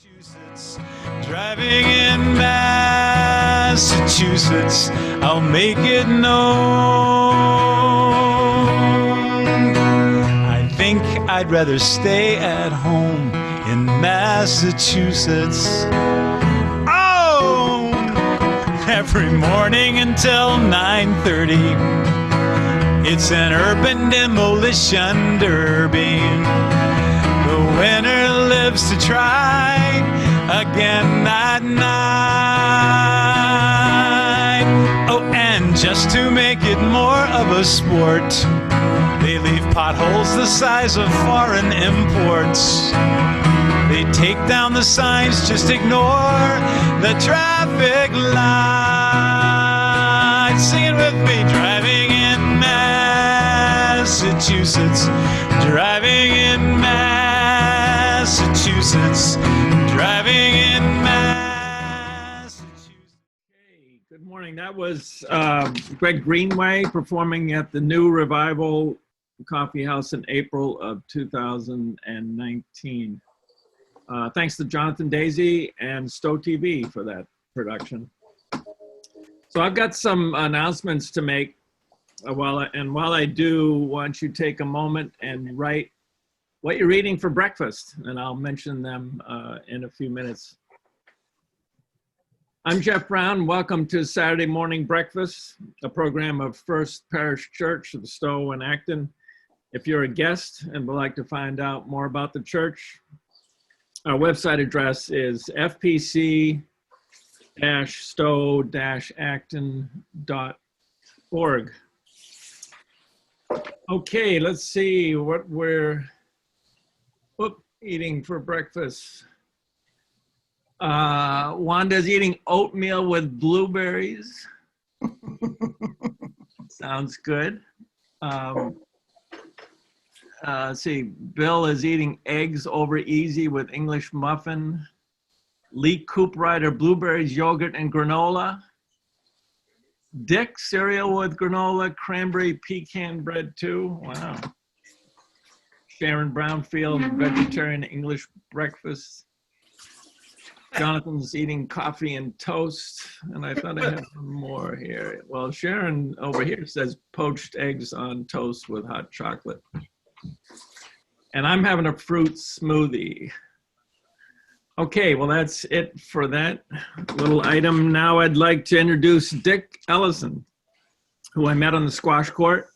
Massachusetts, driving in Massachusetts, I'll make it known. I think I'd rather stay at home in Massachusetts. Oh, every morning until 9:30, it's an urban demolition derby. The winner lives to try again that night. Oh, and just to make it more of a sport, they leave potholes the size of foreign imports. They take down the signs, just ignore the traffic lights. Sing it with me, driving in Massachusetts, driving in Massachusetts, driving in Massachusetts. Hey, good morning. That was Greg Greenway performing at the new Revival Coffeehouse in April of 2019. Thanks to Jonathan Daisy and StowTV for that production. So I've got some announcements to make. While I do, why don't you take a moment and write what you're eating for breakfast, and I'll mention them in a few minutes. I'm Jeff Brown. Welcome to Saturday Morning Breakfast, a program of First Parish Church of Stow and Acton. If you're a guest and would like to find out more about the church, our website address is fpc-stow-acton.org. Okay, let's see what we're eating for breakfast. Wanda's eating oatmeal with blueberries. Sounds good. Let's see, Bill is eating eggs over easy with English muffin. Lee Cooprider, blueberries, yogurt, and granola. Dick, cereal with granola, cranberry pecan bread too. Wow. Sharon Brownfield, vegetarian English breakfast. Jonathan's eating coffee and toast. And I thought I had some more here. Well, Sharon over here says poached eggs on toast with hot chocolate. And I'm having a fruit smoothie. Okay, well, that's it for that little item. Now I'd like to introduce Dr. Ellison, who I met on the squash court.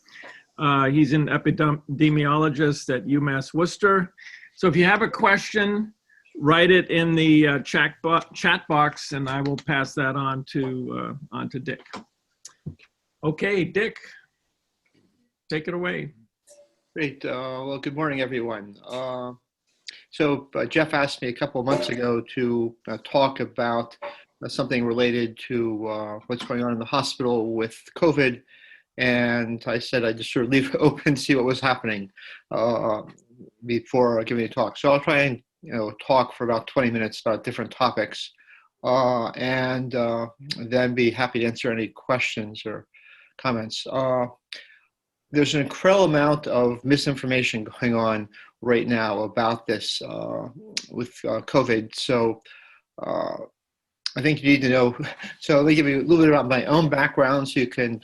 He's an epidemiologist at UMass Worcester. So if you have a question, write it in the chat box, and I will pass that on to Dick. Okay, Dick, take it away. Great. Well, good morning, everyone. So Jeff asked me a couple of months ago to talk about something related to what's going on in the hospital with COVID. And I said I'd just sort of leave it open, see what was happening before giving a talk. So I'll try and talk for about 20 minutes about different topics, and then be happy to answer any questions or comments. There's an incredible amount of misinformation going on right now about this with COVID. So I think you need to know. So let me give you a little bit about my own background so you can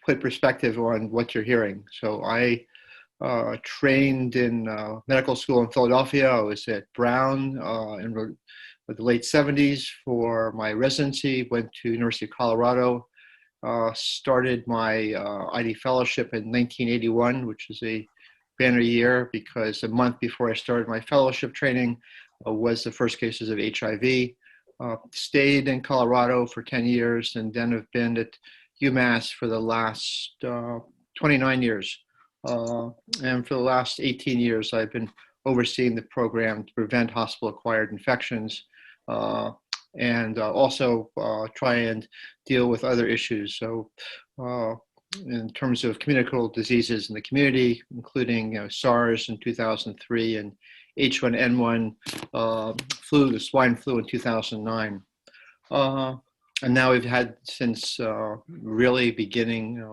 put perspective on what you're hearing. So I trained in medical school in Philadelphia. I was at Brown in the late 70s for my residency, went to University of Colorado. Started my ID fellowship in 1981, which is a banner year because a month before I started my fellowship training was the first cases of HIV. Stayed in Colorado for 10 years and then have been at UMass for the last 29 years. And for the last 18 years, I've been overseeing the program to prevent hospital-acquired infections. And also try and deal with other issues. So in terms of communicable diseases in the community, including SARS in 2003 and H1N1 flu, the swine flu in 2009. And now we've had since really beginning,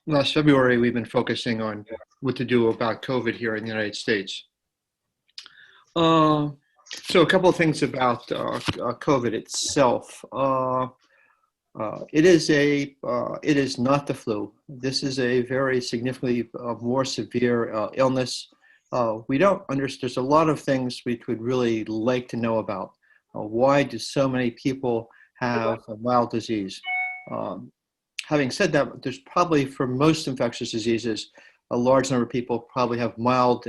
last February, we've been focusing on what to do about COVID here in the United States. So a couple of things about COVID itself. It is not the flu. This is a very significantly more severe illness. We don't understand. There's a lot of things we would really like to know about. Why do so many people have a mild disease? Having said that, there's probably, for most infectious diseases, a large number of people probably have mild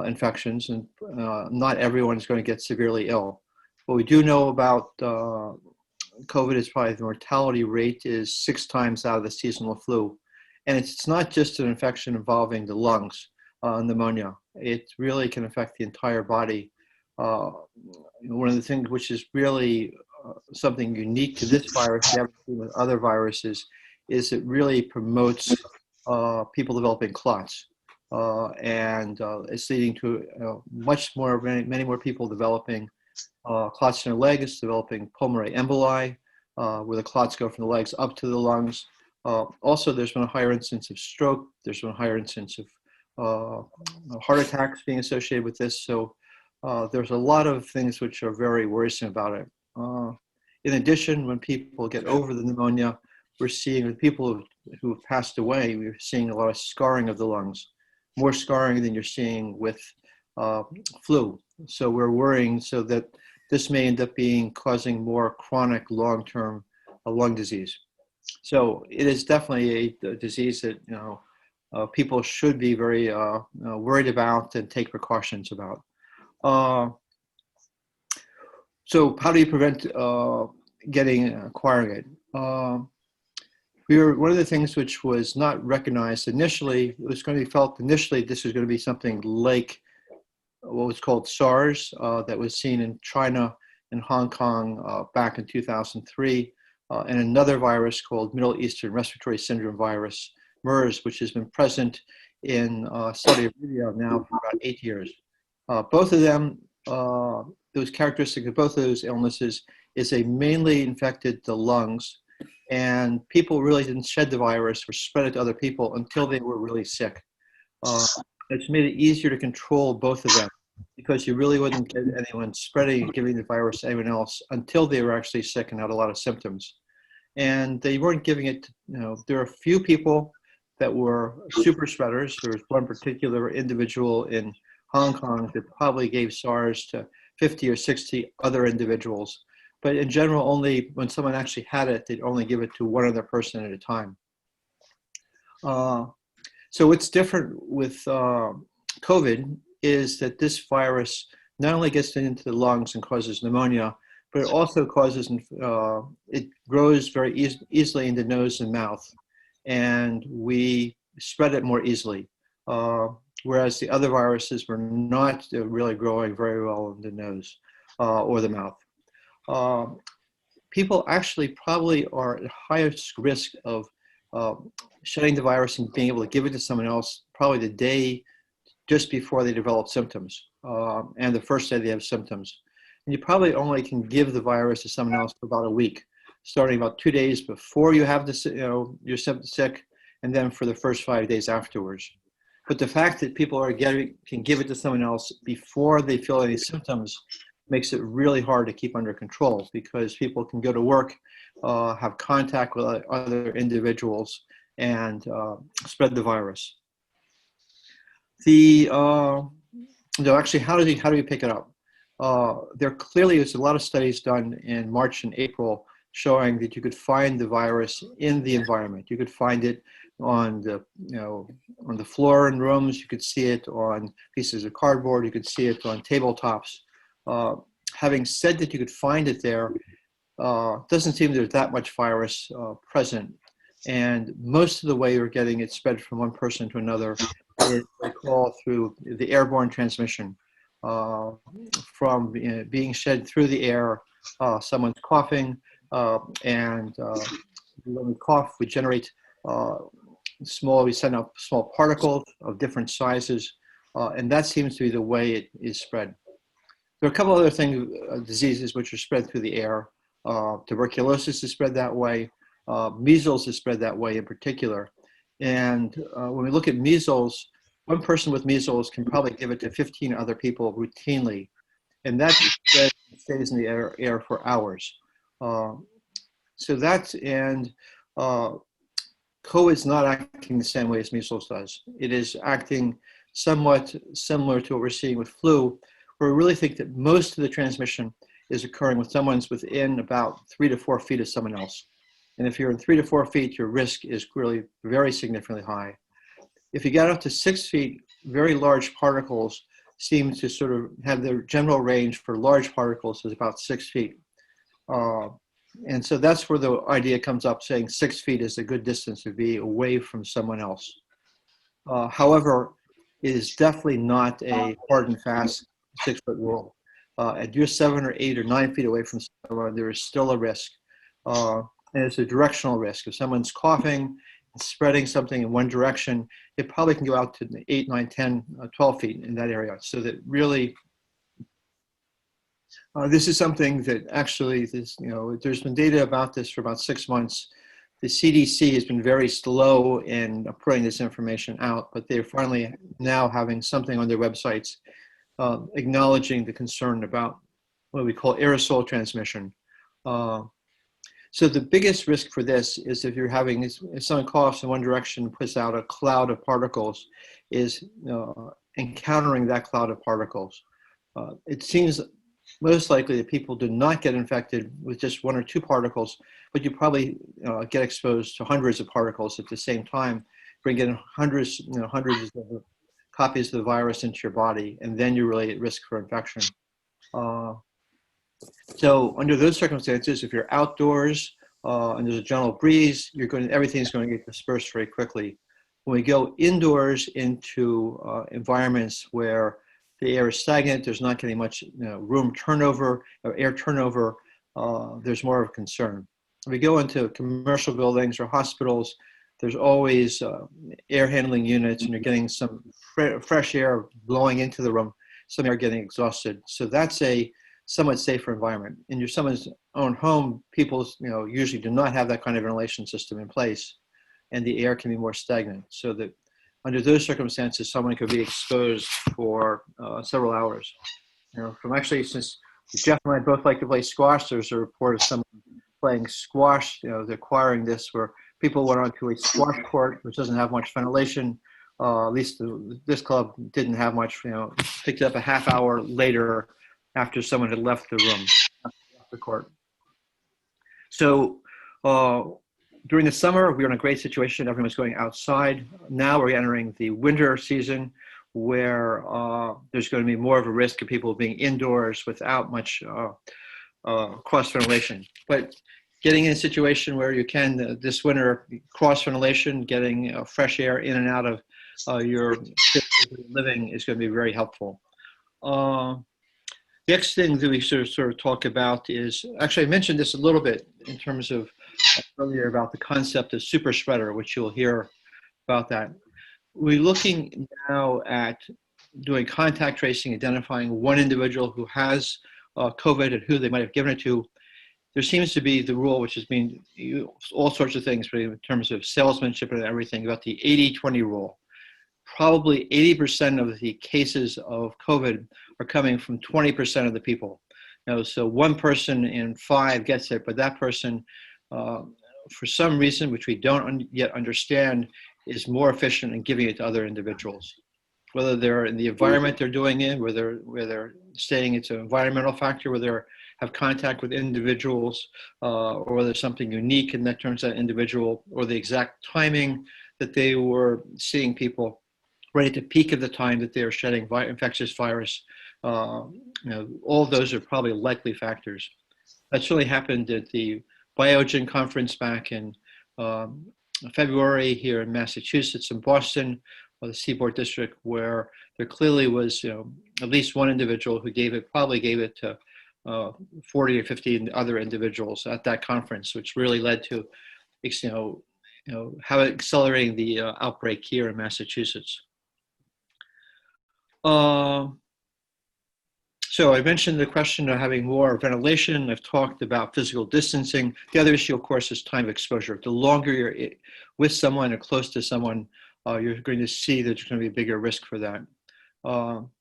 infections, and not everyone is going to get severely ill. What we do know about COVID is probably the mortality rate is 6 times out of the seasonal flu. And it's not just an infection involving the lungs, pneumonia. It really can affect the entire body. One of the things which is really something unique to this virus, we haven't seen with other viruses, is it really promotes people developing clots. And it's leading to many more people developing clots in their legs, developing pulmonary emboli, where the clots go from the legs up to the lungs. Also, there's been a higher incidence of stroke. There's been a higher incidence of heart attacks being associated with this. So there's a lot of things which are very worrisome about it. In addition, when people get over the pneumonia, we're seeing with people who have passed away, we're seeing a lot of scarring of the lungs, more scarring than you're seeing with flu. So we're worrying so that this may end up causing more chronic long-term lung disease. So it is definitely a disease that people should be very worried about and take precautions about. So how do you prevent acquiring it? One of the things which was not recognized initially, it was going to be felt initially this was going to be something like what was called SARS that was seen in China and Hong Kong back in 2003, and another virus called Middle Eastern Respiratory Syndrome virus, MERS, which has been present in Saudi Arabia now for about 8 years. Both of them, those characteristics of both of those illnesses is they mainly infected the lungs, and people really didn't shed the virus or spread it to other people until they were really sick. It's made it easier to control both of them because you really wouldn't get anyone spreading and giving the virus to anyone else until they were actually sick and had a lot of symptoms. And they weren't giving it, there are a few people that were super spreaders. There was one particular individual in Hong Kong that probably gave SARS to 50 or 60 other individuals. But in general, only when someone actually had it, they'd only give it to one other person at a time. So what's different with COVID is that this virus not only gets into the lungs and causes pneumonia, but it also causes, it grows very easily in the nose and mouth, and we spread it more easily. Whereas the other viruses were not really growing very well in the nose or the mouth. People actually probably are at highest risk of shedding the virus and being able to give it to someone else probably the day just before they develop symptoms and the first day they have symptoms. And you probably only can give the virus to someone else for about a week, starting about 2 days before you have this, you're sick, and then for the first 5 days afterwards. But the fact that people can give it to someone else before they feel any symptoms makes it really hard to keep under control because people can go to work, have contact with other individuals, and spread the virus. Actually, how do we pick it up? There clearly is a lot of studies done in March and April showing that you could find the virus in the environment. You could find it on the floor in rooms. You could see it on pieces of cardboard. You could see it on tabletops. Having said that you could find it there, doesn't seem there's that much virus present. And most of the way you're getting it spread from one person to another is what we call through the airborne transmission. From being shed through the air, someone's coughing, and when we cough, we generate we send up small particles of different sizes, and that seems to be the way it is spread. There are a couple other things, diseases which are spread through the air. Tuberculosis is spread that way. Measles is spread that way in particular. And when we look at measles, one person with measles can probably give it to 15 other people routinely. and that spread stays in the air for hours. So that's, and COVID's not acting the same way as measles does. It is acting somewhat similar to what we're seeing with flu, where we really think that most of the transmission is occurring with someone's within about 3 to 4 feet of someone else. And if you're in 3 to 4 feet, your risk is really very significantly high. If you get up to 6 feet, very large particles seem to sort of have their general range for large particles is about 6 feet. And so that's where the idea comes up, saying 6 feet is a good distance to be away from someone else. However, it is definitely not a hard and fast 6 foot rule. If you're 7 or 8 or 9 feet away from someone, there is still a risk. And it's a directional risk. If someone's coughing and spreading something in one direction, it probably can go out to 8, 9, 10, 12 feet in that area. So that really, this is something that actually, there's been data about this for about 6 months. The CDC has been very slow in putting this information out, but they're finally now having something on their websites acknowledging the concern about what we call aerosol transmission. So the biggest risk for this is if someone coughs in one direction and puts out a cloud of particles, is encountering that cloud of particles. It seems most likely that people do not get infected with just 1 or 2 particles, but you probably get exposed to hundreds of particles at the same time, bring in hundreds of copies of the virus into your body, and then you're really at risk for infection. So under those circumstances, if you're outdoors and there's a gentle breeze, everything's going to get dispersed very quickly. When we go indoors into environments where the air is stagnant, there's not getting much room turnover or air turnover, there's more of a concern. When we go into commercial buildings or hospitals, there's always air handling units, and you're getting some fresh air blowing into the room, some air getting exhausted. So that's a somewhat safer environment. In someone's own home, people usually do not have that kind of ventilation system in place, and the air can be more stagnant. So that under those circumstances, someone could be exposed for several hours. Since Jeff and I both like to play squash, there's a report of someone playing squash, they're acquiring this, where people went onto a squash court, which doesn't have much ventilation. At least this club didn't have much, picked it up a half hour later after someone had left the room, left the court. So during the summer, we were in a great situation. Everyone was going outside. Now we're entering the winter season, where there's going to be more of a risk of people being indoors without much cross ventilation. But getting in a situation where you can, this winter, cross ventilation, getting fresh air in and out of your living is going to be very helpful. The next thing that we sort of talk about is, actually I mentioned this a little bit in terms of earlier about the concept of super spreader, which you'll hear about that. We're looking now at doing contact tracing, identifying one individual who has COVID and who they might have given it to. There seems to be the rule, which has been all sorts of things, but in terms of salesmanship and everything, about the 80-20 rule. Probably 80% of the cases of COVID are coming from 20% of the people. So one person in 5 gets it, but that person, for some reason, which we don't yet understand, is more efficient in giving it to other individuals. Whether they're in the environment they're doing it, where they're staying, it's an environmental factor, where they have contact with individuals, or whether there's something unique in that terms of that individual, or the exact timing that they were seeing people right at the peak of the time that they are shedding infectious virus. All those are probably likely factors. That's really happened at the Biogen conference back in February here in Massachusetts and Boston, or the Seaboard District, where there clearly was at least one individual who probably gave it to 40 or 50 other individuals at that conference, which really led to how accelerating the outbreak here in Massachusetts. So I mentioned the question of having more ventilation. I've talked about physical distancing. The other issue, of course, is time of exposure. The longer you're with someone or close to someone, you're going to see that there's going to be a bigger risk for that.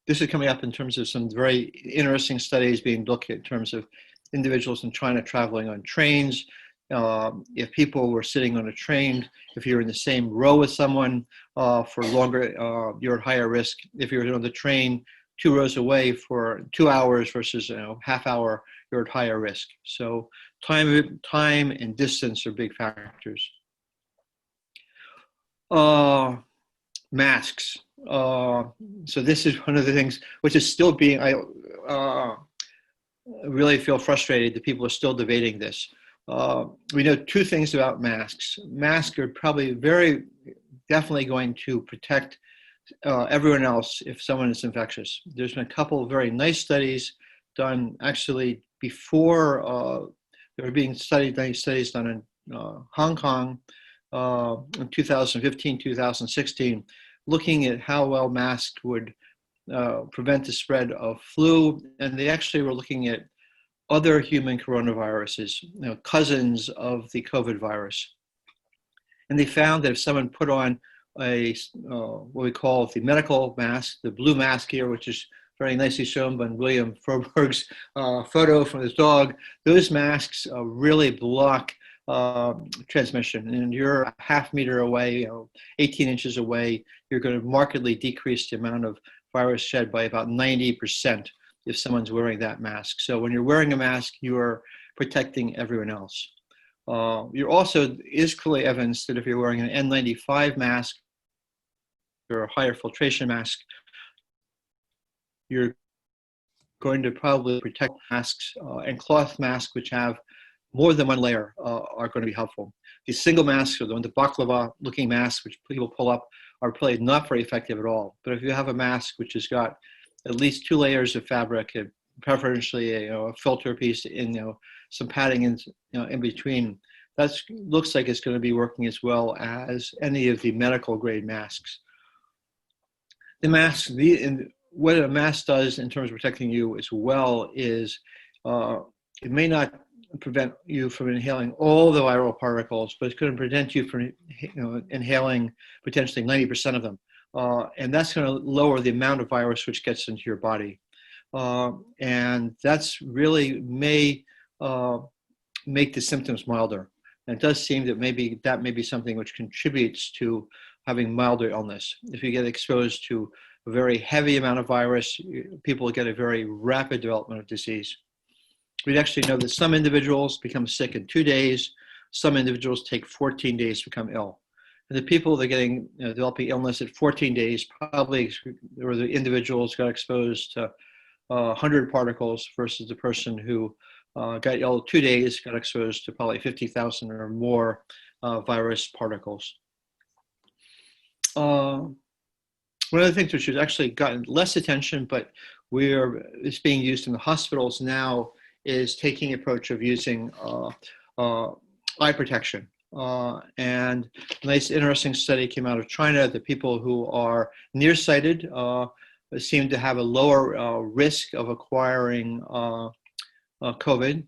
This is coming up in terms of some very interesting studies being looked at in terms of individuals in China traveling on trains. If people were sitting on a train, if you're in the same row with someone for longer, you're at higher risk. If you're on the train 2 rows away for 2 hours versus half hour, you're at higher risk. So time and distance are big factors. Masks. So this is one of the things which is still being, I really feel frustrated that people are still debating this. We know 2 things about masks. Masks are probably definitely going to protect everyone else if someone is infectious. There's been a couple of very nice studies done actually before there were being studies done in Hong Kong in 2015, 2016, looking at how well masks would prevent the spread of flu. And they actually were looking at other human coronaviruses, cousins of the COVID virus. And they found that if someone put on what we call the medical mask, the blue mask here, which is very nicely shown by William Froberg's photo from his dog, those masks really block transmission. And you're a half meter away, 18 inches away, you're going to markedly decrease the amount of virus shed by about 90% if someone's wearing that mask. So when you're wearing a mask, you are protecting everyone else. You're also, is clearly evidence that if you're wearing an N95 mask or a higher filtration mask, you're going to probably protect masks, and cloth masks, which have more than one layer, are going to be helpful. These single masks, or the baklava looking masks, which people pull up, are probably not very effective at all. But if you have a mask which has got at least 2 layers of fabric, and preferentially a filter piece in some padding in between, that looks like it's going to be working as well as any of the medical grade masks. The mask, what a mask does in terms of protecting you as well is it may not prevent you from inhaling all the viral particles, but it's going to prevent you from inhaling potentially 90% of them. And that's going to lower the amount of virus which gets into your body. And that's really may make the symptoms milder. And it does seem that that may be something which contributes to having milder illness. If you get exposed to a very heavy amount of virus, people get a very rapid development of disease. We actually know that some individuals become sick in 2 days. Some individuals take 14 days to become ill. And the people that are getting developing illness at 14 days probably were the individuals got exposed to 100 particles versus the person who got ill 2 days, got exposed to probably 50,000 or more virus particles. One of the things which has actually gotten less attention, but it's being used in the hospitals now, is taking the approach of using eye protection. And a nice, interesting study came out of China that people who are nearsighted seem to have a lower risk of acquiring COVID,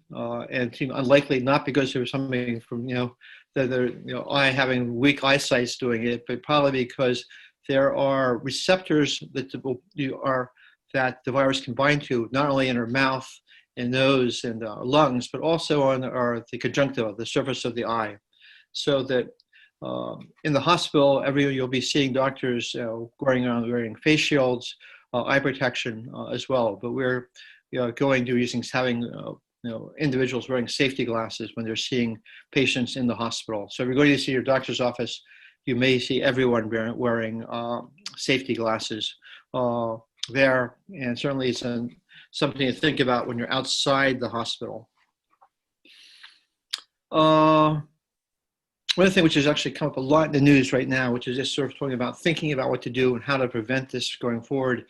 and seem unlikely, not because there's something from eye having weak eyesight doing it, but probably because there are receptors that the virus can bind to, not only in our mouth and nose and lungs, but also on the conjunctiva, the surface of the eye. So that in the hospital, you'll be seeing doctors going around wearing face shields, eye protection as well. But we're going to having individuals wearing safety glasses when they're seeing patients in the hospital. So if you're going to see your doctor's office, you may see everyone wearing safety glasses there, and certainly it's something to think about when you're outside the hospital. One thing which has actually come up a lot in the news right now, which is just sort of talking about thinking about what to do and how to prevent this going forward,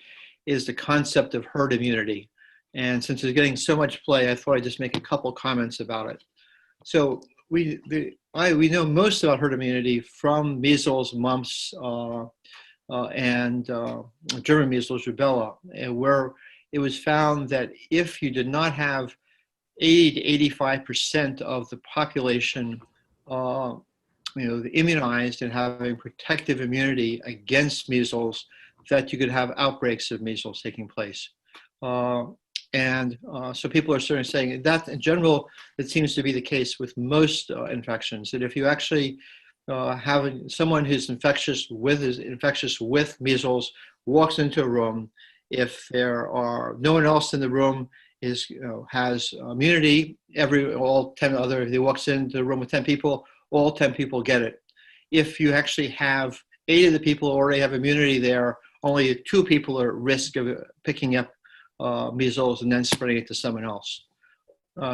is the concept of herd immunity. And since it's getting so much play, I thought I'd just make a couple comments about it. So we know most about herd immunity from measles, mumps, and German measles, rubella, where it was found that if you did not have 80 to 85% of the population immunized and having protective immunity against measles, that you could have outbreaks of measles taking place. So people are certainly saying that in general, it seems to be the case with most infections, that if you actually have someone who's infectious with measles walks into a room, if there are no one else in the room has immunity, all 10 other, if he walks into the room with 10 people, all 10 people get it. If you actually have 8 of the people already have immunity there, only 2 people are at risk of picking up measles and then spreading it to someone else.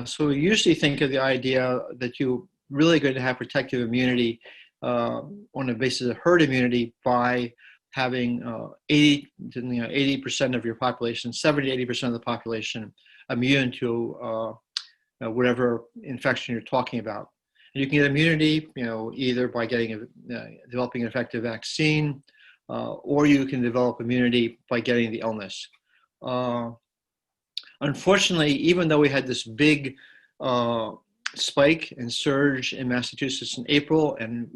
So we usually think of the idea that you're really going to have protective immunity on the basis of herd immunity by having 80% of your population, 70-80% of the population immune to whatever infection you're talking about. And you can get immunity, either by developing an effective vaccine, or you can develop immunity by getting the illness. Unfortunately, even though we had this big spike and surge in Massachusetts in April, and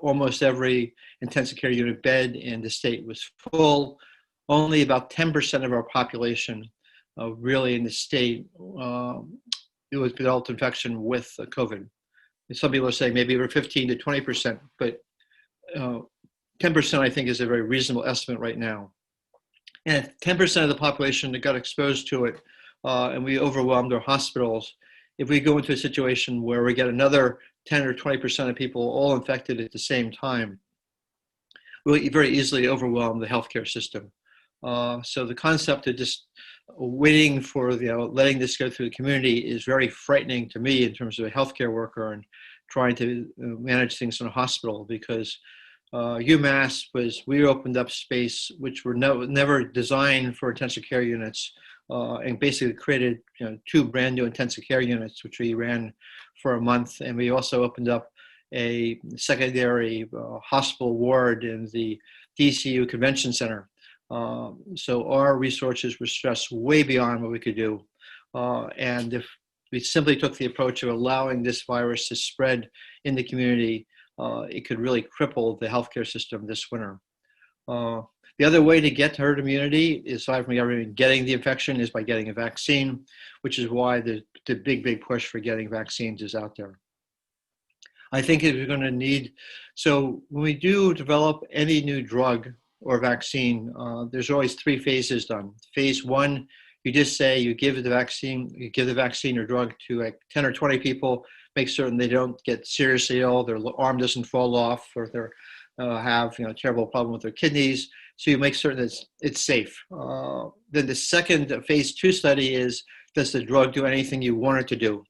almost every intensive care unit bed in the state was full, only about 10% of our population really in the state it was developed infection with COVID. And some people are saying maybe over 15 to 20%, but 10% I think is a very reasonable estimate right now. And if 10% of the population that got exposed to it and we overwhelmed our hospitals, if we go into a situation where we get another 10 or 20% of people all infected at the same time, we'll very easily overwhelm the healthcare system. So the concept of just waiting for letting this go through the community is very frightening to me in terms of a healthcare worker and trying to manage things in a hospital, because UMass we opened up space which were never designed for intensive care units, and basically created 2 brand new intensive care units, which we ran for a month. And we also opened up a secondary hospital ward in the DCU Convention Center. So our resources were stressed way beyond what we could do. And if we simply took the approach of allowing this virus to spread in the community, it could really cripple the healthcare system this winter. The other way to get herd immunity, aside from everyone getting the infection, is by getting a vaccine, which is why the big push for getting vaccines is out there. I think if you're going to need, so when we do develop any new drug or vaccine, there's always 3 phases done. Phase 1, you just say you give the vaccine or drug to like 10 or 20 people, make certain they don't get seriously ill, their arm doesn't fall off, or they have terrible problem with their kidneys. So you make certain that it's safe. Then the second phase 2 study is, does the drug do anything you want it to do?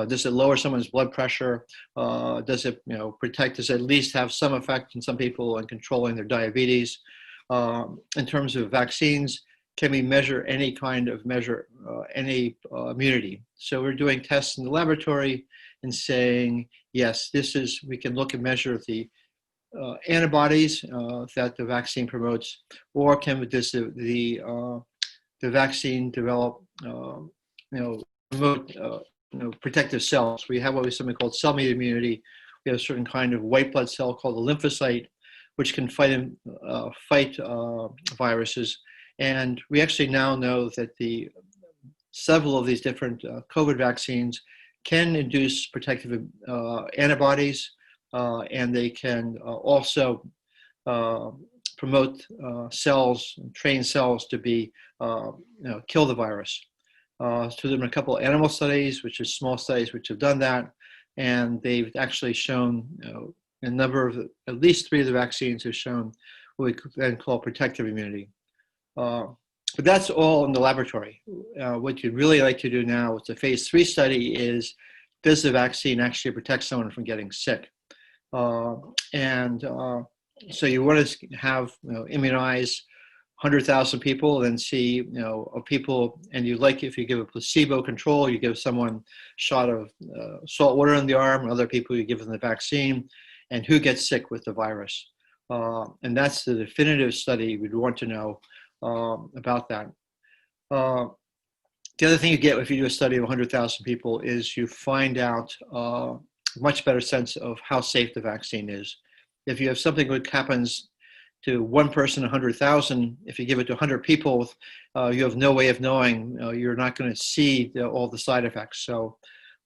Does it lower someone's blood pressure? Does it protect? Does it at least have some effect in some people on controlling their diabetes? In terms of vaccines, can we measure any kind of any immunity? So we're doing tests in the laboratory and saying, yes, we can look and measure the antibodies that the vaccine promotes, or does the vaccine develop promote protective cells? We have something called cell-mediated immunity. We have a certain kind of white blood cell called the lymphocyte, which can fight viruses. And we actually now know that several of these different COVID vaccines can induce protective antibodies, and they can also promote cells, train cells to kill the virus. So there have been a couple of animal studies, which are small studies, which have done that, and they've actually shown a number of, at least 3 of the vaccines have shown what we then call protective immunity. But that's all in the laboratory. What you'd really like to do now with the phase 3 study is, does the vaccine actually protect someone from getting sick? So you want to have immunize 100,000 people, then see people, and you like, if you give a placebo control, you give someone a shot of salt water in the arm, and other people you give them the vaccine, and who gets sick with the virus. And that's the definitive study we'd want to know about that. The other thing you get if you do a study of 100,000 people is you find out a much better sense of how safe the vaccine is. If you have something that happens to one person, 100,000. If you give it to 100 people, you have no way of knowing. You're not going to see all the side effects. So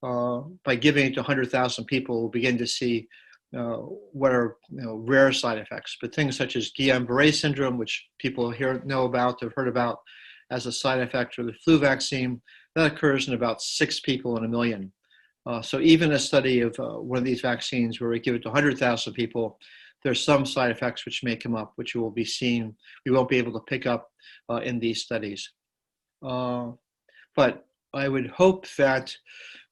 by giving it to 100,000 people, we'll begin to see what are rare side effects. But things such as Guillain-Barré syndrome, which people here know about, have heard about as a side effect, or the flu vaccine, that occurs in about 6 people in a million. So even a study of one of these vaccines where we give it to 100,000 people, there's some side effects which may come up, which will be seen, we won't be able to pick up in these studies. But I would hope that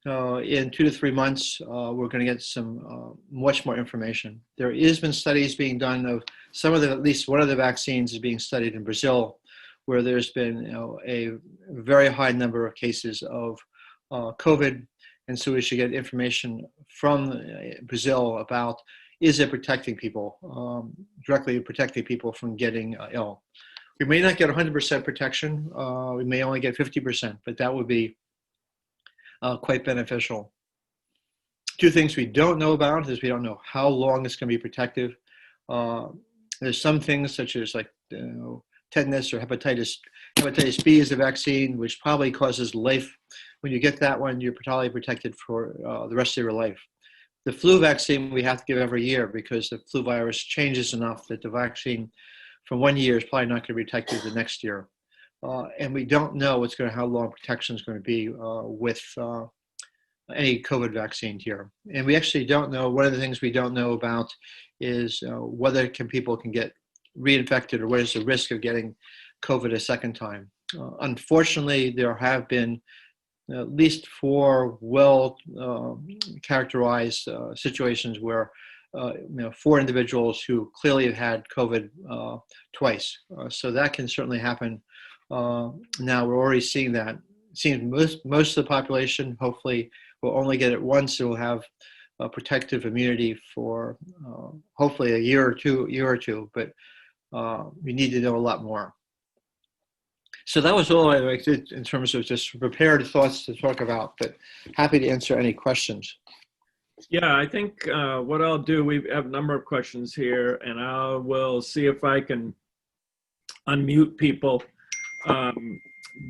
in 2 to 3 months, we're going to get some much more information. There has been studies being done of some of the, at least one of the vaccines is being studied in Brazil, where there's been a very high number of cases of COVID. And so we should get information from Brazil about, is it protecting people, directly protecting people from getting ill. We may not get 100% protection. We may only get 50%, but that would be quite beneficial. 2 things we don't know about is we don't know how long it's going to be protective. There's some things such as like tetanus or hepatitis. Hepatitis B is a vaccine which probably causes life. When you get that one, you're probably protected for the rest of your life. The flu vaccine we have to give every year because the flu virus changes enough that the vaccine from 1 year is probably not going to be protected the next year. And we don't know how long protection is going to be with any COVID vaccine here. And we actually don't know, one of the things we don't know about is whether people can get reinfected, or what is the risk of getting COVID a second time. Unfortunately, there have been at least 4 well characterized situations where 4 individuals who clearly have had COVID twice. So that can certainly happen. Now we're already seeing that. It seems most of the population hopefully will only get it once. It will have protective immunity for hopefully a year or two, but we need to know a lot more. So that was all I did in terms of just prepared thoughts to talk about, but happy to answer any questions. Yeah, I think what I'll do, we have a number of questions here, and I will see if I can unmute people.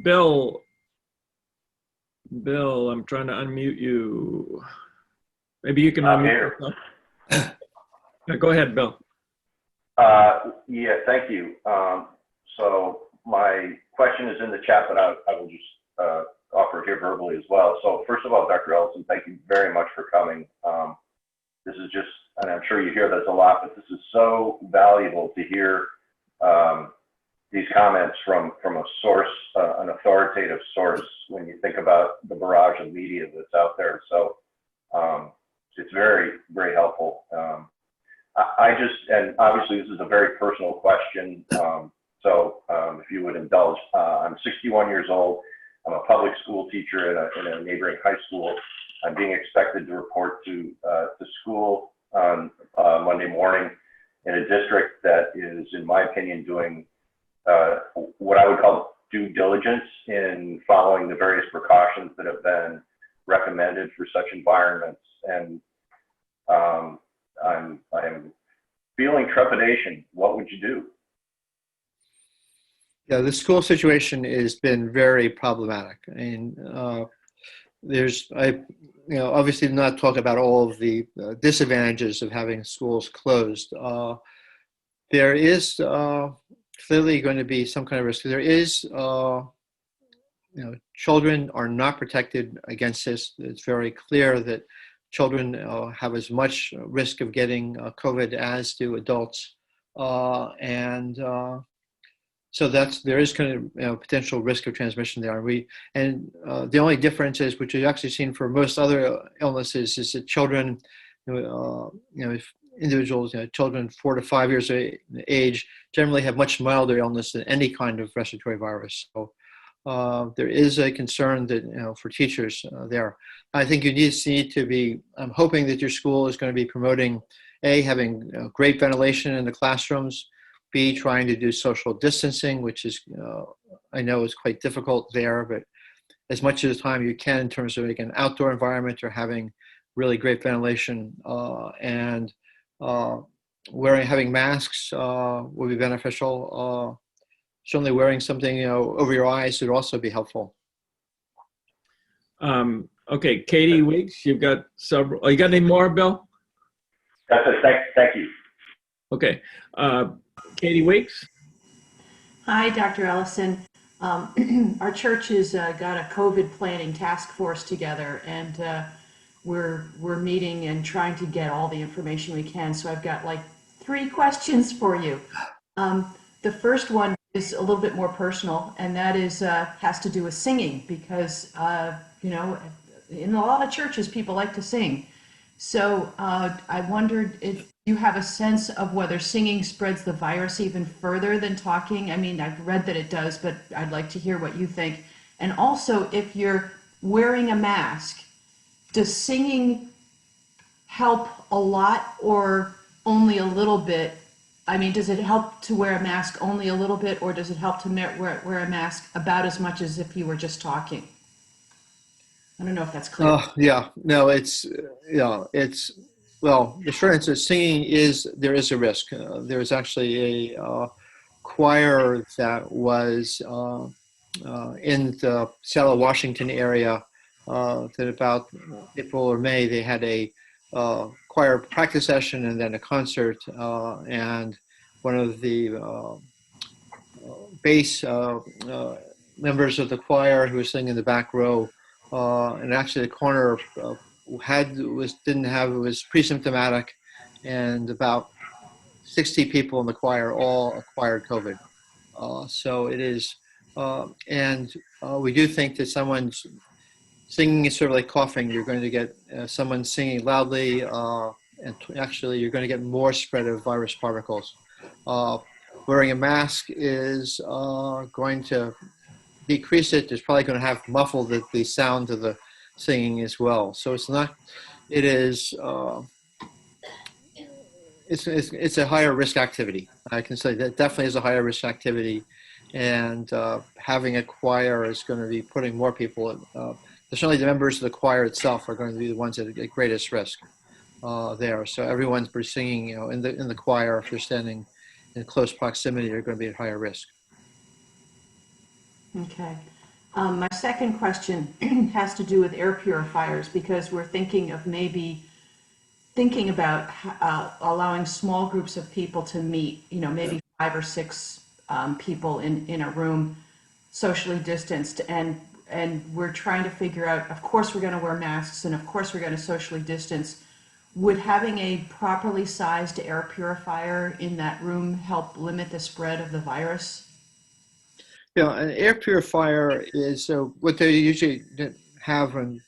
Bill, I'm trying to unmute you. Maybe you can unmute yourself. Go ahead, Bill. Yeah, thank you. So my question is in the chat, but I will just offer it here verbally as well. So first of all, Dr. Ellison, thank you very much for coming. This is just, and I'm sure you hear this a lot, but this is so valuable to hear these comments from a source, an authoritative source, when you think about the barrage of media that's out there. So it's very, very helpful. And obviously this is a very personal question. So if you would indulge, I'm 61 years old. I'm a public school teacher in a neighboring high school. I'm being expected to report to school on Monday morning in a district that is, in my opinion, doing what I would call due diligence in following the various precautions that have been recommended for such environments. And I'm feeling trepidation. What would you do? Yeah, the school situation has been very problematic. And obviously not talk about all of the disadvantages of having schools closed. There is clearly going to be some kind of risk. There is, children are not protected against this. It's very clear that children have as much risk of getting COVID as do adults. So there is kind of potential risk of transmission there. The only difference is, which we've actually seen for most other illnesses, is that children, if individuals, children 4 to 5 years of age, generally have much milder illness than any kind of respiratory virus. So there is a concern that for teachers there. I think you need to be. I'm hoping that your school is going to be promoting having great ventilation in the classrooms. B, trying to do social distancing, which is, I know is quite difficult there, but as much of the time you can in terms of an outdoor environment or having really great ventilation. And having masks would be beneficial. Certainly wearing something, over your eyes would also be helpful. Okay, Katie Weeks, you've got several. Oh, you got any more, Bill? That's it. Thank you. Okay, Katie Weeks. Hi, Dr. Ellison. Our church has got a COVID planning task force together, and we're meeting and trying to get all the information we can. So I've got like 3 questions for you. The first one is a little bit more personal, and that is has to do with singing, because in a lot of churches people like to sing. So I wondered if you have a sense of whether singing spreads the virus even further than talking. I mean, I've read that it does, but I'd like to hear what you think. And also, if you're wearing a mask, does singing help a lot or only a little bit? I mean, does it help to wear a mask only a little bit, or does it help to wear a mask about as much as if you were just talking? I don't know if that's clear. Well, the short answer is there is a risk. There is actually a choir that was in the Seattle, Washington area that about April or May, they had a choir practice session and then a concert, and one of the bass members of the choir who was singing in the back row, and actually the corner was pre-symptomatic, and about 60 people in the choir all acquired COVID. So it is, and we do think that someone's singing is sort of like coughing. You're going to get someone singing loudly, and actually you're going to get more spread of virus particles. Wearing a mask is going to decrease it. It's probably going to have muffled the sound of the singing as well. So it's a higher risk activity. I can say that definitely is a higher risk activity, and having a choir is going to be putting more people. Certainly the members of the choir itself are going to be the ones at greatest risk there. So everyone's singing, in the choir, if they're standing in close proximity, are going to be at higher risk. Okay. My second question has to do with air purifiers, because we're thinking about allowing small groups of people to meet, maybe 5 or 6 people in a room, socially distanced, and we're trying to figure out, of course we're going to wear masks, and of course we're going to socially distance. Would having a properly sized air purifier in that room help limit the spread of the virus? An air purifier is what they usually have in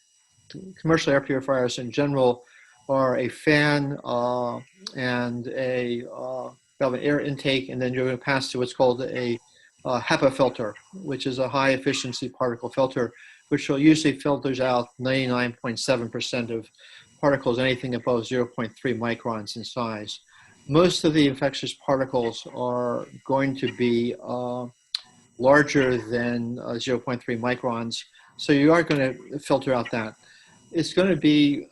commercial air purifiers in general are a fan and an air intake, and then you're going to pass to what's called a HEPA filter, which is a high efficiency particle filter, which will usually filters out 99.7% of particles, anything above 0.3 microns in size. Most of the infectious particles are going to be larger than 0.3 microns, so you are going to filter out that. It's going to be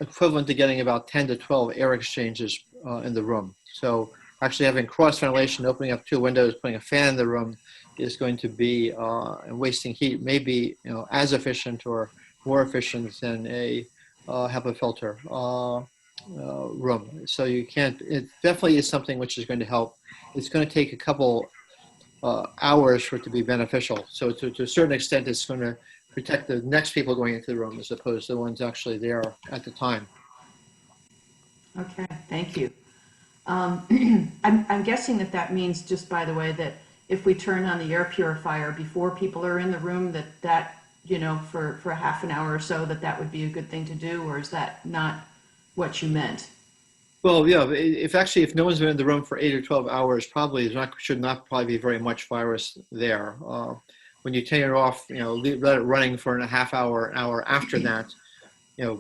equivalent to getting about 10 to 12 air exchanges in the room. So actually having cross ventilation, opening up 2 windows, putting a fan in the room is going to be, and wasting heat may be as efficient or more efficient than a HEPA filter room. So it definitely is something which is going to help. It's going to take a couple hours for it to be beneficial. So to a certain extent, it's going to protect the next people going into the room as opposed to the ones actually there at the time. Okay, thank you. I'm guessing that means, just by the way, that if we turn on the air purifier before people are in the room, that for a half an hour or so, that would be a good thing to do, or is that not what you meant? Well, yeah, if no one's been in the room for 8 or 12 hours, probably should not be very much virus there. When you turn it off, let it running for a half hour, an hour after that,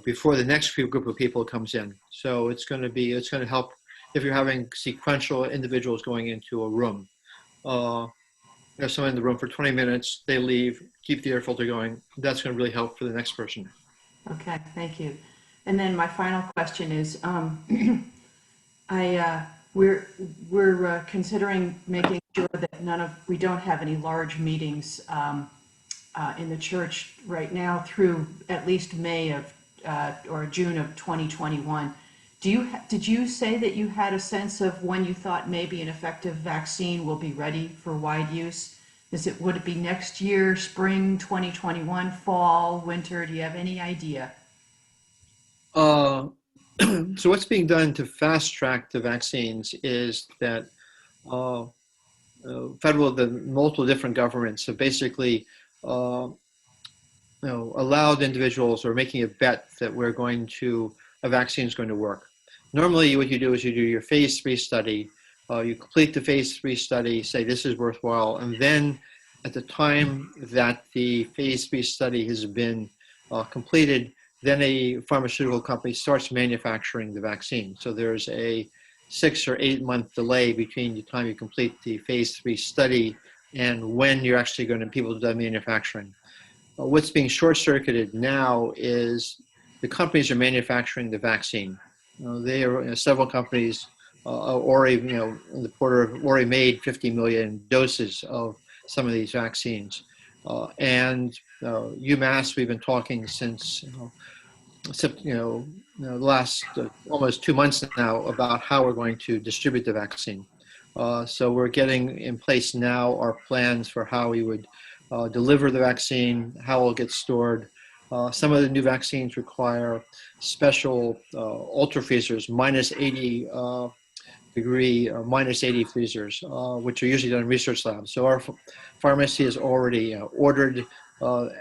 before the next group of people comes in. So it's going to help if you're having sequential individuals going into a room. There's someone in the room for 20 minutes, they leave, keep the air filter going. That's going to really help for the next person. Okay, thank you. And then my final question is, we're considering making sure that we don't have any large meetings in the church right now through at least May of or June of 2021. Did you say that you had a sense of when you thought maybe an effective vaccine will be ready for wide use? Would it be next year, spring 2021, fall, winter? Do you have any idea? So what's being done to fast track the vaccines is that multiple different governments have basically allowed individuals or making a bet that a vaccine is going to work. Normally what you do is you do your phase 3 study, you complete the phase 3 study, say this is worthwhile, and then at the time that the phase 3 study has been completed, then a pharmaceutical company starts manufacturing the vaccine. So there's a 6 or 8 month delay between the time you complete the phase 3 study and when you're actually going to people do manufacturing. What's being short-circuited now is the companies are manufacturing the vaccine. Several companies already, in the quarter have already made 50 million doses of some of these vaccines. And UMass, we've been talking since the last almost 2 months now about how we're going to distribute the vaccine. So we're getting in place now our plans for how we would deliver the vaccine, how it will get stored. Some of the new vaccines require special ultra freezers, minus 80 degree, minus 80 freezers, which are usually done in research labs. So our pharmacy has already ordered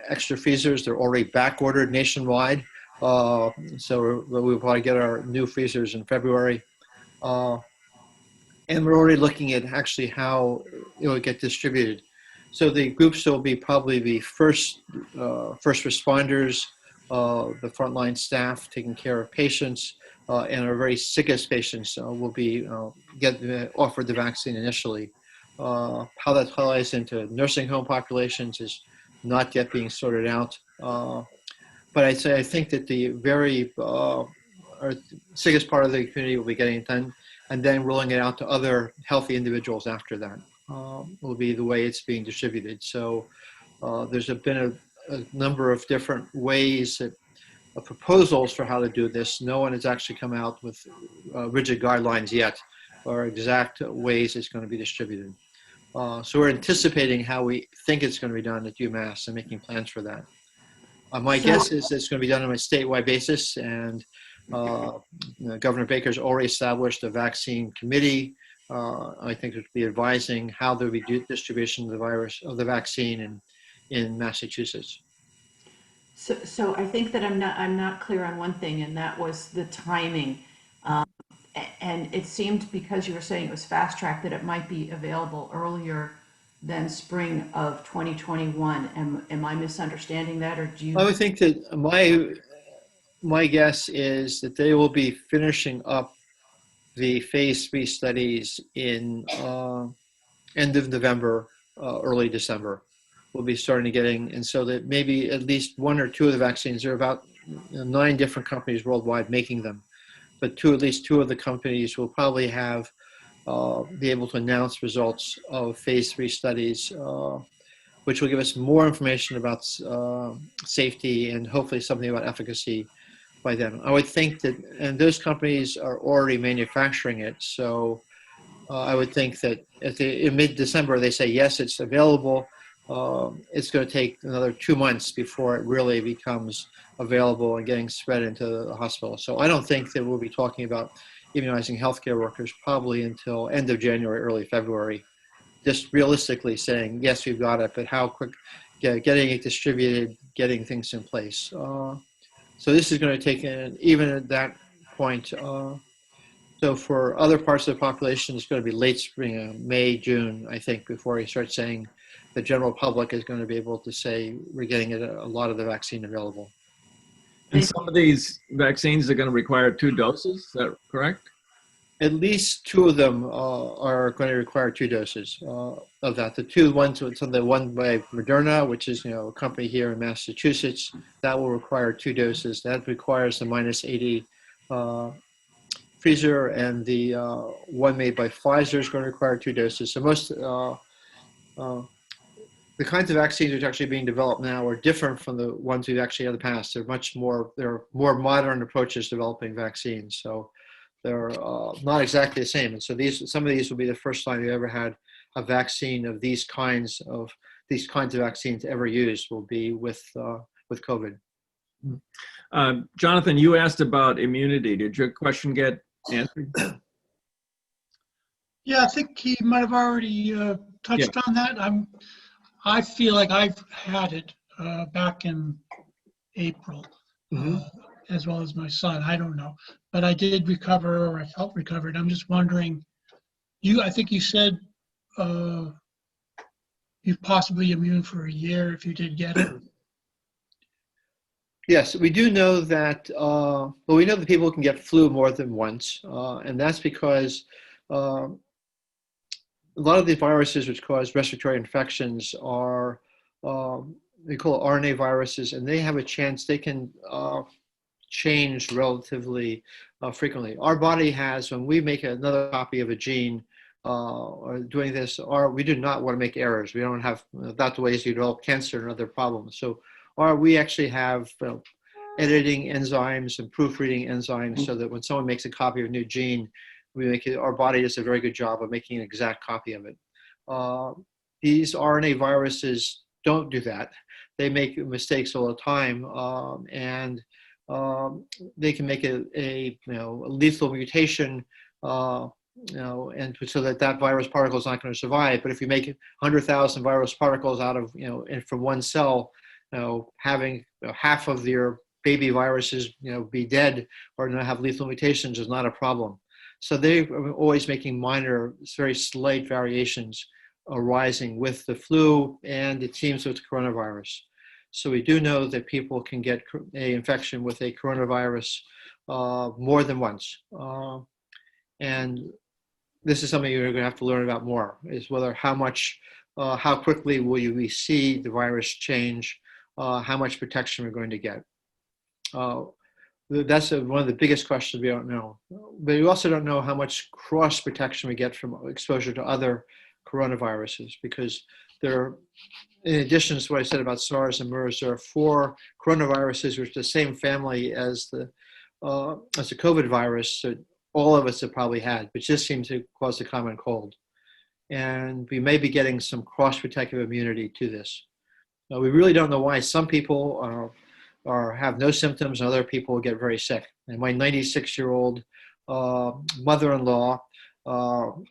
extra freezers. They're already back ordered nationwide. So we'll probably get our new freezers in February. And we're already looking at actually how it will get distributed. So the groups will be probably the first responders, the frontline staff taking care of patients, and our very sickest patients will be offered the vaccine initially. How that ties into nursing home populations is not yet being sorted out. But I think that the very sickest part of the community will be getting it done, and then rolling it out to other healthy individuals after that. Will be the way it's being distributed. So there's been a number of different ways proposals for how to do this. No one has actually come out with rigid guidelines yet or exact ways it's going to be distributed. So we're anticipating how we think it's going to be done at UMass and making plans for that. My guess is it's going to be done on a statewide basis, and Governor Baker's already established a vaccine committee. I think it would be advising how there will be distribution of the vaccine in Massachusetts. So I think that I'm not clear on one thing, and that was the timing. And it seemed, because you were saying it was fast track, that it might be available earlier than spring of 2021. Am I misunderstanding that, or do you? I would think that my guess is that they will be finishing up the phase 3 studies in end of November, early December. We'll be starting to getting, and so that maybe at least 1 or 2 of the vaccines, there are about 9 different companies worldwide making them, but at least 2 of the companies will probably have be able to announce results of phase 3 studies, which will give us more information about safety and hopefully something about efficacy by then. I would think that, and those companies are already manufacturing it, so I would think that in mid-December they say, yes, it's available. It's going to take another 2 months before it really becomes available and getting spread into the hospital. So I don't think that we'll be talking about immunizing healthcare workers probably until end of January, early February. Just realistically saying, yes, we've got it, but how quick, getting it distributed, getting things in place. So this is going to take, even at that point, so for other parts of the population, it's going to be late spring, May, June, I think, before you start saying the general public is going to be able to say we're getting a lot of the vaccine available. And some of these vaccines are going to require 2 doses, is that correct? At least 2 of them are going to require 2 doses of that. The 2 ones, so the one by Moderna, which is a company here in Massachusetts, that will require 2 doses. That requires the minus 80 Pfizer and the one made by Pfizer is going to require 2 doses. So most the kinds of vaccines which are actually being developed now are different from the ones we've actually had in the past. They're more modern approaches to developing vaccines. So they're not exactly the same. And so some of these will be the first time you ever had a vaccine of these kinds of vaccines ever used will be with COVID. Jonathan, you asked about immunity. Did your question get answered? Yeah, I think he might have already touched on that. I feel like I've had it back in April, as well as my son. I don't know, but I did recover, or I felt recovered. I'm just wondering, I think you said you're possibly immune for a year if you did get it. Yes, we do know that, we know that people can get flu more than once, and that's because a lot of the viruses which cause respiratory infections are, we call RNA viruses, and they have a chance, they can change relatively frequently. Our body has, when we make another copy of a gene, or doing this, we do not want to make errors. We don't have, that's the ways you develop cancer and other problems. So we actually have editing enzymes and proofreading enzymes so that when someone makes a copy of a new gene, our body does a very good job of making an exact copy of it. These RNA viruses don't do that. They make mistakes all the time, and they can make a lethal mutation, and so that virus particle is not going to survive. But if you make 100,000 virus particles out of, from one cell, having half of your baby viruses, be dead or not have lethal mutations is not a problem. So they're always making minor, very slight variations arising with the flu and it seems with the coronavirus. So we do know that people can get an infection with a coronavirus more than once. And this is something you're going to have to learn about more, is whether how quickly will we see the virus change, how much protection we're going to get. That's one of the biggest questions we don't know. But we also don't know how much cross protection we get from exposure to other coronaviruses, because in addition to what I said about SARS and MERS, there are 4 coronaviruses which are the same family as the COVID virus that all of us have probably had, which just seems to cause the common cold. And we may be getting some cross-protective immunity to this. Now, we really don't know why some people have no symptoms and other people get very sick. And my 96-year-old mother-in-law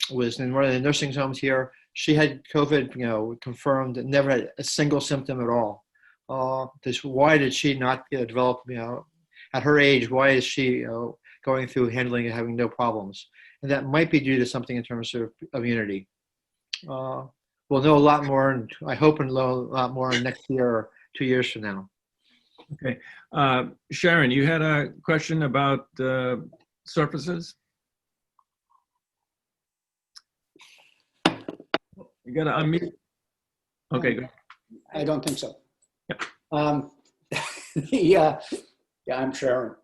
was in one of the nursing homes here. She had COVID, confirmed, and never had a single symptom at all. Why did she not develop, at her age, why is she going through handling and having no problems? And that might be due to something in terms of immunity. We'll know a lot more, and I hope we'll know a lot more next year or 2 years from now. Okay. Sharon, you had a question about surfaces? You got to unmute. Okay, go. I don't think so. Yep. Yeah, I'm Sharon.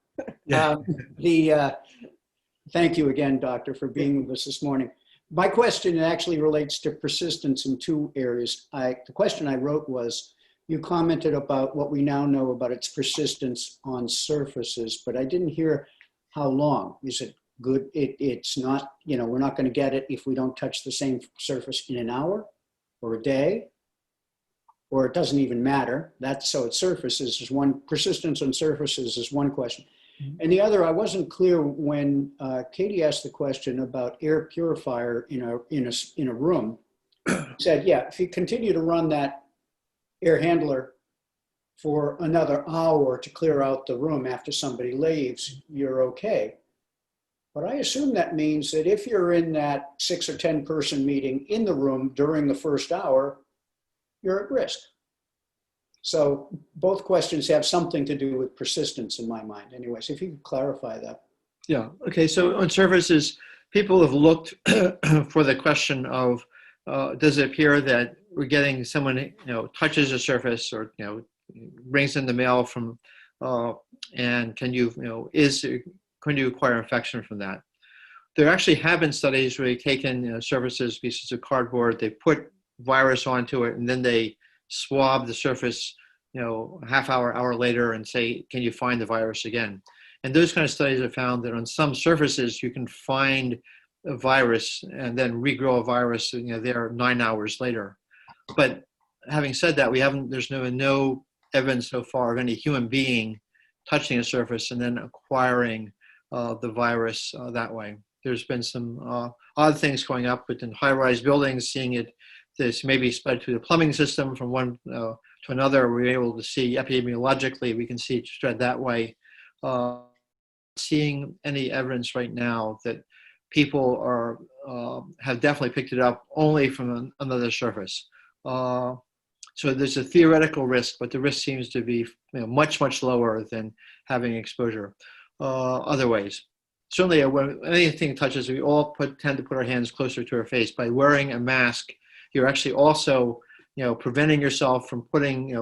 Thank you again, Doctor, for being with us this morning. My question actually relates to persistence in 2 areas. The question I wrote was, you commented about what we now know about its persistence on surfaces, but I didn't hear how long. Is it good? It's not, we're not going to get it if we don't touch the same surface in an hour or a day, or it doesn't even matter. So it surfaces is one, persistence on surfaces is one question. Mm-hmm. And the other, I wasn't clear when Katie asked the question about air purifier in a room. Said, yeah, if you continue to run that air handler for another hour to clear out the room after somebody leaves, you're okay. But I assume that means that if you're in that 6 or 10 person meeting in the room during the first hour, you're at risk. So both questions have something to do with persistence in my mind. Anyways, if you could clarify that. Yeah, okay, so on surfaces, people have looked for the question of, does it appear that we're getting someone, touches a surface or, brings in the mail from, and can you acquire infection from that? there actually have been studies where they've taken surfaces, pieces of cardboard, they put virus onto it, and then they swab the surface, a half hour, hour later, and say, can you find the virus again? And those kind of studies have found that on some surfaces you can find a virus and then regrow a virus, there 9 hours later. But having said that, there's no evidence so far of any human being touching a surface and then acquiring the virus that way. There's been some odd things going up within high-rise buildings, seeing it, this maybe spread through the plumbing system from one to another. We're able to see epidemiologically, we can see it spread that way. Seeing any evidence right now that people have definitely picked it up only from another surface. So there's a theoretical risk, but the risk seems to be much, much lower than having exposure other ways. Certainly, when anything touches, we all tend to put our hands closer to our face. By wearing a mask, you're actually also, preventing yourself from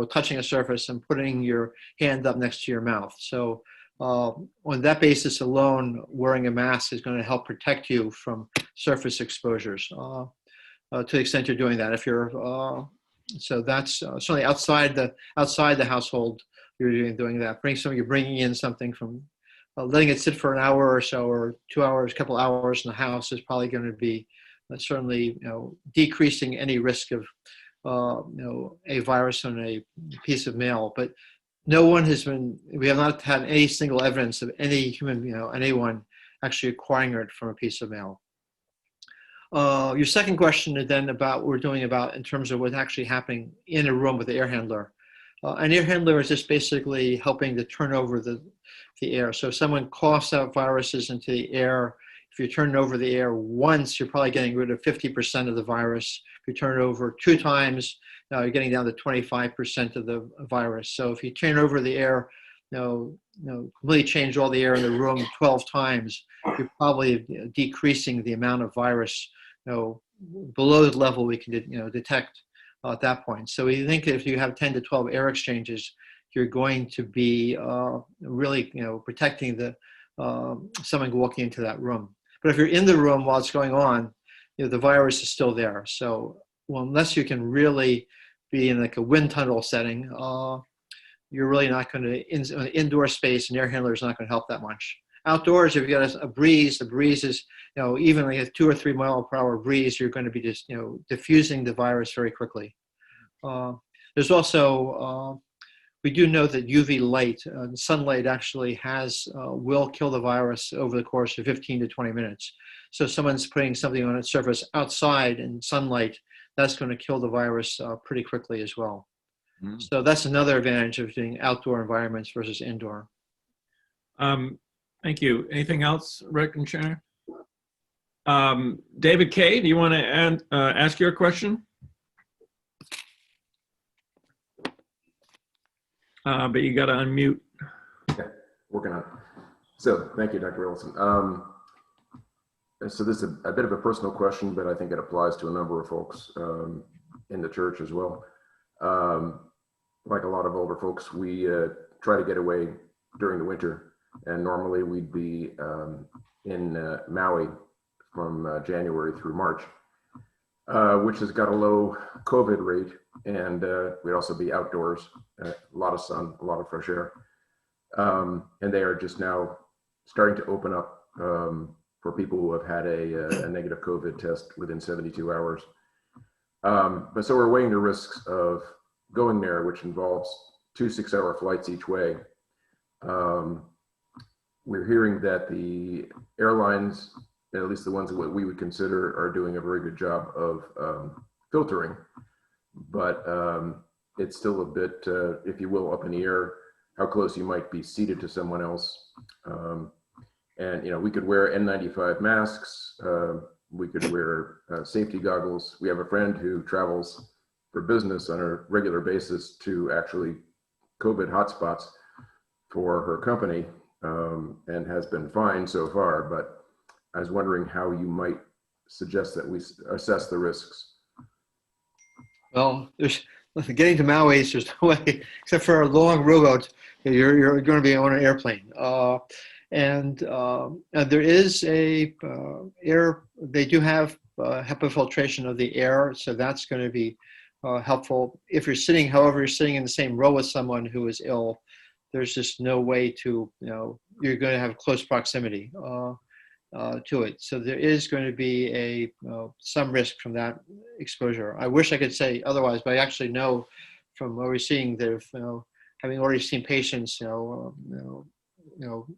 touching a surface and putting your hand up next to your mouth. So on that basis alone, wearing a mask is going to help protect you from surface exposures to the extent you're doing that. If you're so that's certainly outside the household, you're doing that. You're bringing in something from letting it sit for an hour or so, or 2 hours, a couple hours in the house is probably going to be certainly decreasing any risk of a virus on a piece of mail. But we have not had any single evidence of any human, anyone actually acquiring it from a piece of mail. Your second question is then about what we're doing about in terms of what's actually happening in a room with the air handler. An air handler is just basically helping to turn over the air. So if someone coughs out viruses into the air, if you turn over the air once, you're probably getting rid of 50% of the virus. If you turn it over 2 times, you're getting down to 25% of the virus. So if you turn over the air, completely change all the air in the room 12 times, you're probably decreasing the amount of virus, below the level we can, detect at that point. So we think if you have 10 to 12 air exchanges, you're going to be really, protecting someone walking into that room. But if you're in the room while it's going on, the virus is still there. So unless you can really be in like a wind tunnel setting, you're really not going to, indoor space, an air handler is not going to help that much. Outdoors, if you got a breeze, the breeze is, even like a 2 or 3 mile per hour breeze, you're going to be just, diffusing the virus very quickly. There's also, we do know that UV light, sunlight actually will kill the virus over the course of 15 to 20 minutes. So if someone's putting something on its surface outside in sunlight, that's going to kill the virus pretty quickly as well. Mm-hmm. So that's another advantage of doing outdoor environments versus indoor. Thank you. Anything else, Rick and Sharon? David Kay, do you want to ask your question? But you got to unmute. Okay, working on it. So thank you, Dr. Ellison. So this is a bit of a personal question, but I think it applies to a number of folks in the church as well. Like a lot of older folks, we try to get away during the winter, and normally we'd be in Maui from January through March, which has got a low COVID rate, and we'd also be outdoors, a lot of sun, a lot of fresh air, and they are just now starting to open up for people who have had a negative COVID test within 72 hours. But so we're weighing the risks of going there, which involves 2 6-hour flights each way. We're hearing that the airlines, at least the ones that we would consider, are doing a very good job of filtering, but it's still a bit, if you will, up in the air, how close you might be seated to someone else. And, we could wear N95 masks, we could wear safety goggles. We have a friend who travels for business on a regular basis to actually COVID hotspots for her company, and has been fine so far, but I was wondering how you might suggest that we assess the risks. Well, getting to Maui, there's no way, except for a long rowboat, you're going to be on an airplane. there is a air. They do have HEPA filtration of the air, so that's going to be helpful. If you're sitting, however, you're sitting in the same row with someone who is ill, there's just no way to, you're going to have close proximity to it. So there is going to be some risk from that exposure. I wish I could say otherwise, but I actually know from what we're seeing that having already seen patients,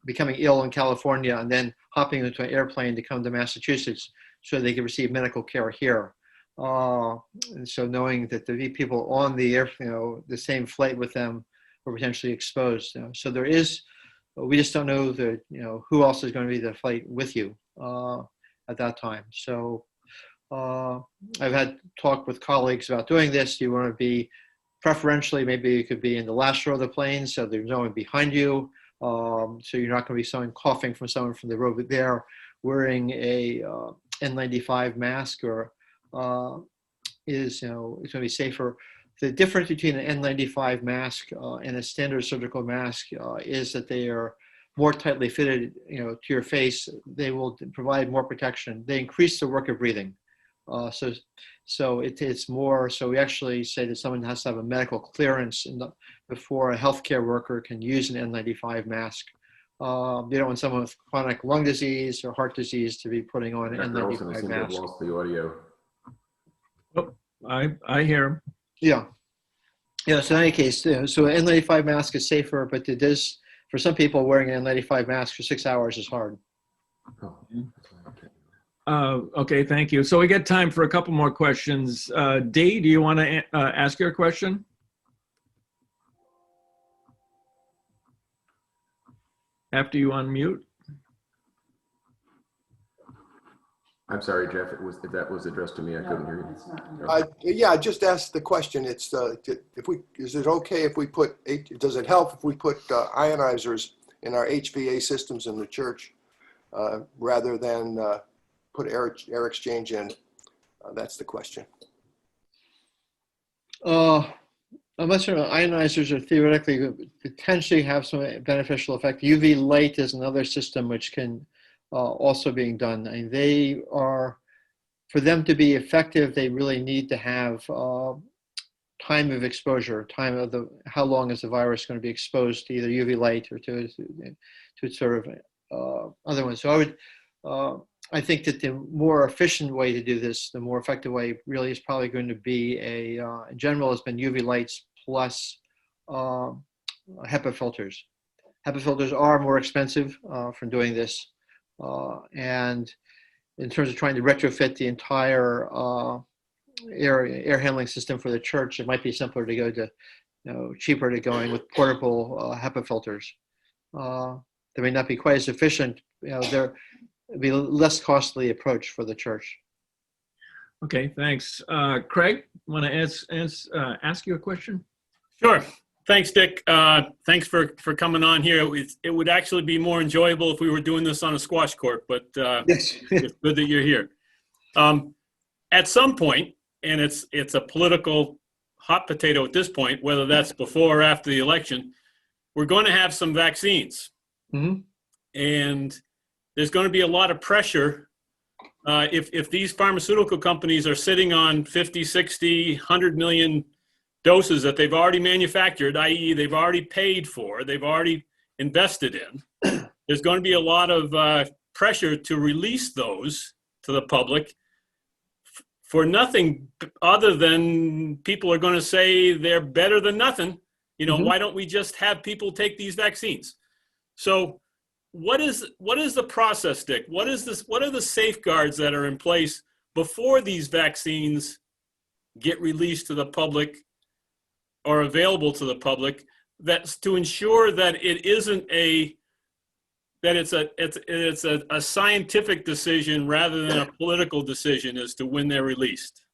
becoming ill in California and then hopping into an airplane to come to Massachusetts so they can receive medical care here. And so knowing that the people on the air, the same flight with them are potentially exposed. So there is, we just don't know who else is going to be the flight with you at that time. So I've had talk with colleagues about doing this. You want to be preferentially, maybe you could be in the last row of the plane so there's no one behind you. So you're not going to be someone coughing from someone from the row there, wearing a N95 mask or it's going to be safer. The difference between an N95 mask and a standard surgical mask is that they are more tightly fitted, to your face. They will provide more protection. They increase the work of breathing. So it's more, so we actually say that someone has to have a medical clearance before a healthcare worker can use an N95 mask. You don't want someone with chronic lung disease or heart disease to be putting on an N95 mask. Lost the audio. Oh, I hear him. Yeah. Yeah, so in any case, so an N95 mask is safer, but it is, for some people, wearing an N95 mask for 6 hours is hard. Okay, thank you. So we get time for a couple more questions. Dee, do you want to ask your question? After you unmute. I'm sorry, Jeff. If that was addressed to me, I couldn't hear you. Yeah, I just asked the question. It's is it okay if we put, does it help if we put ionizers in our HVA systems in the church rather than put air exchange in? That's the question. I'm not sure ionizers are theoretically potentially have some beneficial effect. UV light is another system which can also being done. I mean, they are, for them to be effective, they really need to have time of exposure, how long is the virus going to be exposed to either UV light or to sort of other ones. So I think that the more efficient way to do this, the more effective way really is probably going to be in general, has been UV lights plus HEPA filters. HEPA filters are more expensive from doing this. And in terms of trying to retrofit the entire air handling system for the church, it might be simpler to go to, cheaper to going with portable HEPA filters. They may not be quite as efficient. They're be a less costly approach for the church. Okay, thanks. Craig, want to ask you a question? Sure. Thanks, Dick. Thanks for coming on here. It would actually be more enjoyable if we were doing this on a squash court, but Yes. it's good that you're here. At some point, and it's a political hot potato at this point, whether that's before or after the election, we're going to have some vaccines. Mm-hmm. And there's going to be a lot of pressure if these pharmaceutical companies are sitting on 50, 60, 100 million doses that they've already manufactured, i.e. they've already paid for, they've already invested in. There's going to be a lot of pressure to release those to the public for nothing other than people are going to say they're better than nothing. Mm-hmm. Why don't we just have people take these vaccines? So what is the process, Dick? What are the safeguards that are in place before these vaccines get released to the public or available to the public, that's to ensure that it's a scientific decision rather than a political decision as to when they're released?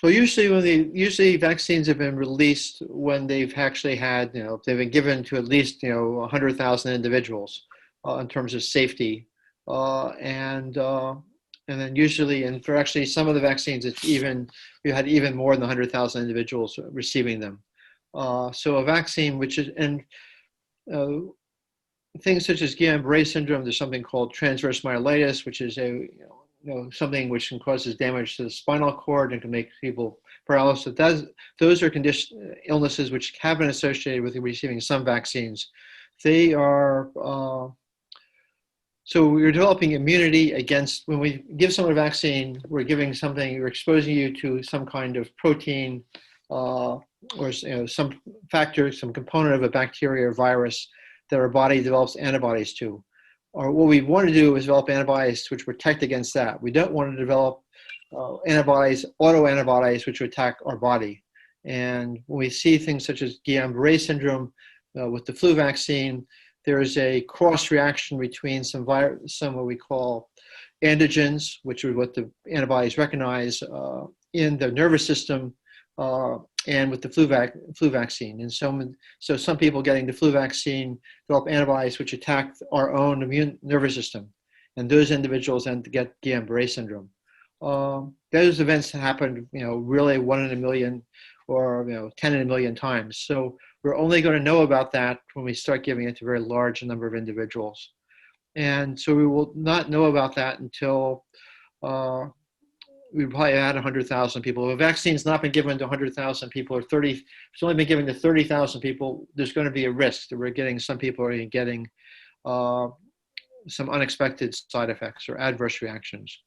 Well, usually vaccines have been released when they've actually had, they've been given to at least, 100,000 individuals in terms of safety. And then usually, and for actually some of the vaccines, we had even more than 100,000 individuals receiving them. So a vaccine, which is, and things such as Guillain-Barré syndrome. There's something called transverse myelitis, which is something which can causes damage to the spinal cord and can make people paralysis. Those are illnesses which have been associated with receiving some vaccines. They are so we're developing immunity against, when we give someone a vaccine, we're exposing you to some kind of protein or some factor, some component of a bacteria or virus that our body develops antibodies to. Or what we want to do is develop antibodies which protect against that. We don't want to develop autoantibodies which attack our body. And when we see things such as Guillain-Barré syndrome with the flu vaccine, there is a cross reaction between some what we call antigens, which are what the antibodies recognize in the nervous system, and with the flu vaccine. And so some people getting the flu vaccine develop antibodies which attack our own immune nervous system, and those individuals then get Guillain-Barré syndrome. Those events happen, really 1 in a million or 10 in a million times. So we're only going to know about that when we start giving it to a very large number of individuals. And so we will not know about that until we probably had 100,000 people. If a vaccine's not been given to 100,000 people, or it's only been given to 30,000 people, there's going to be a risk that we're getting, some people are getting some unexpected side effects or adverse reactions.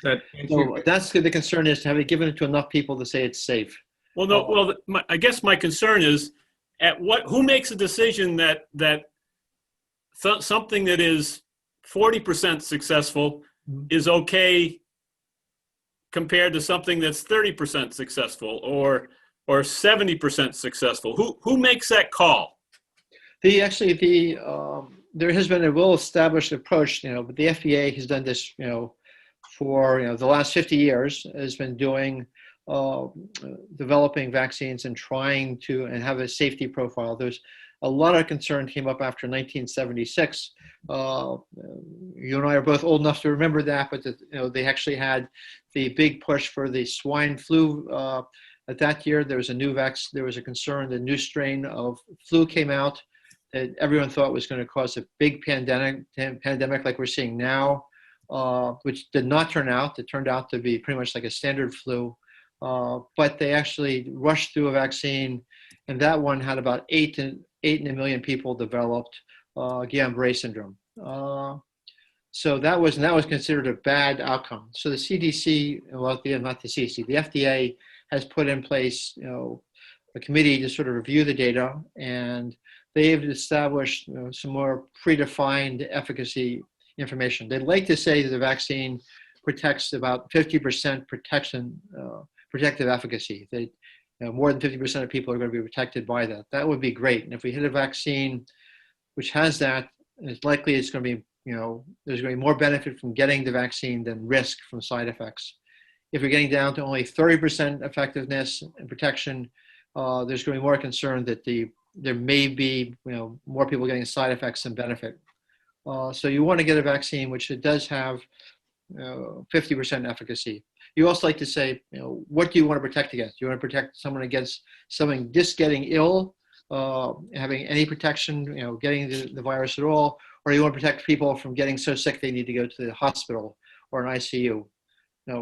So that's the concern, is to have it given it to enough people to say it's safe. Well, no. Well, I guess my concern is who makes a decision that something that is 40% successful is okay compared to something that's 30% successful or 70% successful? Who makes that call? There has been a well-established approach, but the FDA has done this, for the last 50 years, has been doing developing vaccines and trying to have a safety profile. There's a lot of concern came up after 1976. You and I are both old enough to remember that, but they actually had the big push for the swine flu. At that year, there was a concern. The new strain of flu came out that everyone thought was going to cause a big pandemic like we're seeing now, which did not turn out. It turned out to be pretty much like a standard flu. But they actually rushed through a vaccine, and that one had about 8 in a million people developed Guillain-Barré syndrome. So that was considered a bad outcome. So the CDC, not the CDC, the FDA has put in place, a committee to sort of review the data, and they've established some more predefined efficacy information. They'd like to say that the vaccine protects about 50% protective efficacy. More than 50% of people are going to be protected by that. That would be great. And if we hit a vaccine which has that, it's likely it's going to be, there's going to be more benefit from getting the vaccine than risk from side effects. If we're getting down to only 30% effectiveness and protection, there's going to be more concern that there may be, more people getting side effects than benefit. So you want to get a vaccine which it does have 50% efficacy. You also like to say, what do you want to protect against? Do you want to protect someone against something just getting ill, having any protection, getting the virus at all, or do you want to protect people from getting so sick they need to go to the hospital or an ICU?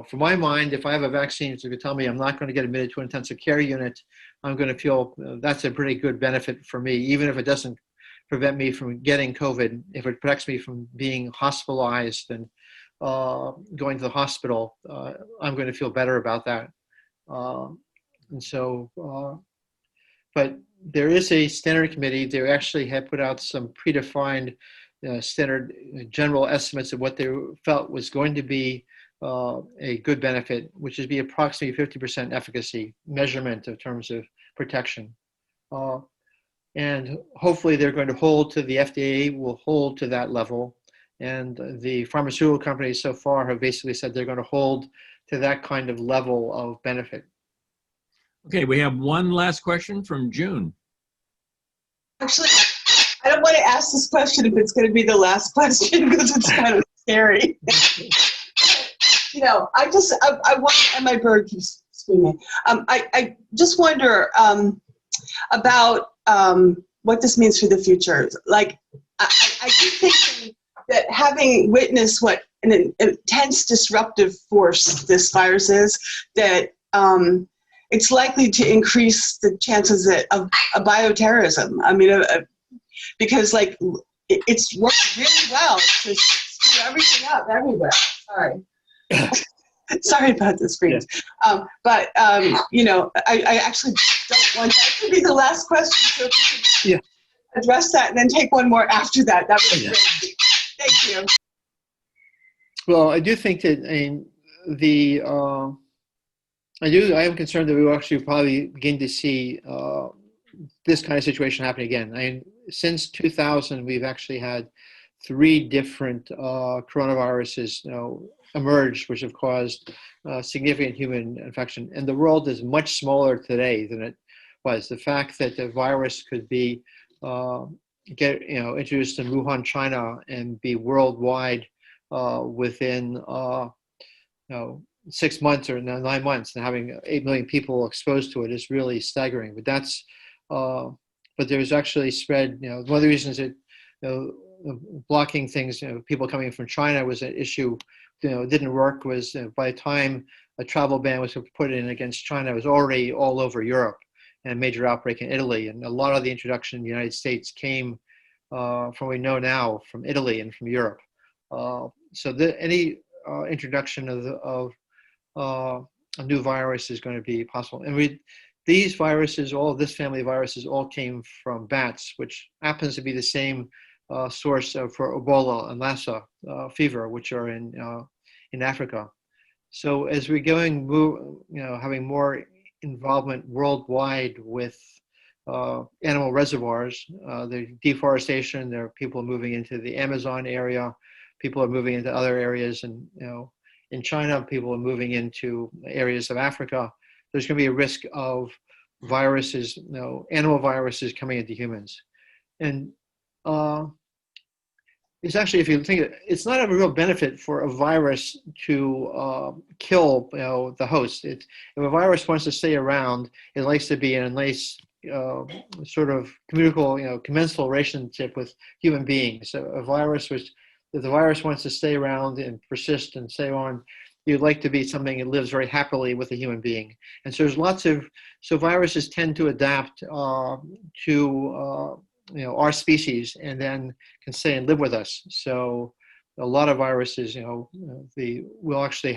For my mind, if I have a vaccine that's going to tell me I'm not going to get admitted to an intensive care unit, I'm going to feel that's a pretty good benefit for me, even if it doesn't prevent me from getting COVID. If it protects me from being hospitalized and going to the hospital, I'm going to feel better about that. But there is a standard committee. They actually had put out some predefined standard general estimates of what they felt was going to be a good benefit, which is be approximately 50% efficacy measurement in terms of protection. And hopefully they're going to hold to, the FDA will hold to that level. And the pharmaceutical companies so far have basically said they're going to hold to that kind of level of benefit. Okay, we have one last question from June. Actually, I don't want to ask this question if it's going to be the last question because it's kind of scary. I want, and my bird keeps screaming. I just wonder about what this means for the future. Like, I do think that having witnessed what an intense disruptive force this virus is, that it's likely to increase the chances of bioterrorism. I mean, because like it's worked really well to screw everything up everywhere. Sorry. Sorry about the screens. But, you know, I actually don't want that to be the last question. So if you could address that and then take one more after that, that would be great. Thank you. Well, I do think that I am concerned that we will actually probably begin to see this kind of situation happen again. I mean, since 2000, we've actually had 3 different coronaviruses, emerged, which have caused significant human infection. And the world is much smaller today than it was. The fact that the virus could be introduced in Wuhan, China, and be worldwide within 6 months or 9 months, and having 8 million people exposed to it is really staggering. But that's but there's actually spread. One of the reasons that blocking things, people coming from China was an issue. Didn't work was by the time a travel ban was put in against China, it was already all over Europe and a major outbreak in Italy. And a lot of the introduction in the United States came from what we know now from Italy and from Europe. So any introduction of a new virus is going to be possible. And these viruses, all of this family of viruses, all came from bats, which happens to be the same source for Ebola and Lassa fever, which are in Africa. So as we're having more involvement worldwide with animal reservoirs, the deforestation, there are people moving into the Amazon area, people are moving into other areas, and in China, people are moving into areas of Africa. There's going to be a risk of viruses, animal viruses coming into humans. And it's actually, if you think it's not a real benefit for a virus to kill the host. If a virus wants to stay around, it likes to be in a nice sort of communicable, commensal relationship with human beings. So a virus if the virus wants to stay around and persist and stay on, you'd like to be something that lives very happily with a human being. And so there's so viruses tend to adapt to our species and then can stay and live with us. So a lot of viruses, we actually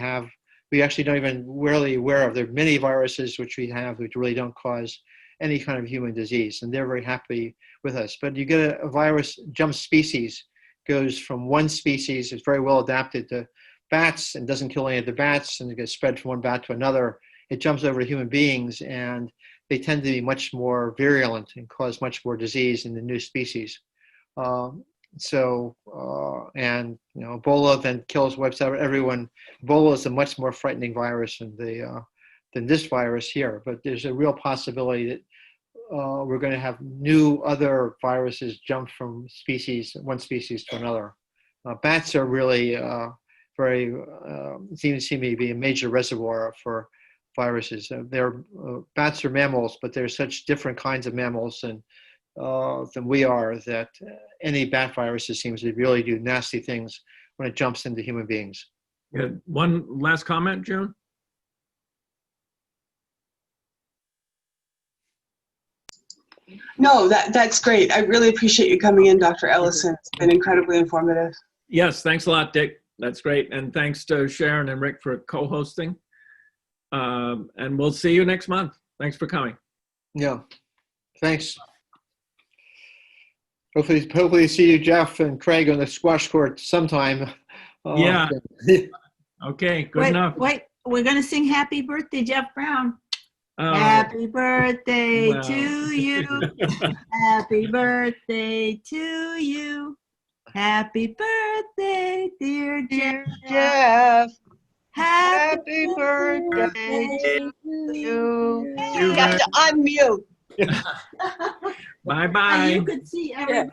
don't even really aware of. There are many viruses which we have which really don't cause any kind of human disease, and they're very happy with us. But you get a virus jump species, goes from one species, it's very well adapted to bats and doesn't kill any of the bats, and it gets spread from one bat to another. It jumps over to human beings, and they tend to be much more virulent and cause much more disease in the new species. And Ebola then wipes out everyone. Ebola is a much more frightening virus than this virus here, but there's a real possibility that we're going to have other viruses jump from one species to another. Bats are really seem to be a major reservoir for viruses. Bats are mammals, but they're such different kinds of mammals than we are that any bat viruses seems to really do nasty things when it jumps into human beings. Yeah. One last comment, June? No, that's great. I really appreciate you coming in, Dr. Ellison. It's been incredibly informative. Yes, thanks a lot, Dick. That's great. And thanks to Sharon and Rick for co-hosting. And we'll see you next month. Thanks for coming. Yeah, thanks. Hopefully see you, Jeff and Craig, on the squash court sometime. Yeah. Okay, good enough. Wait, we're going to sing Happy Birthday, Jeff Brown. Happy birthday to you. Happy birthday to you. Happy birthday, dear Jeff. Happy birthday to you. You have to unmute. Bye-bye. You could see everybody.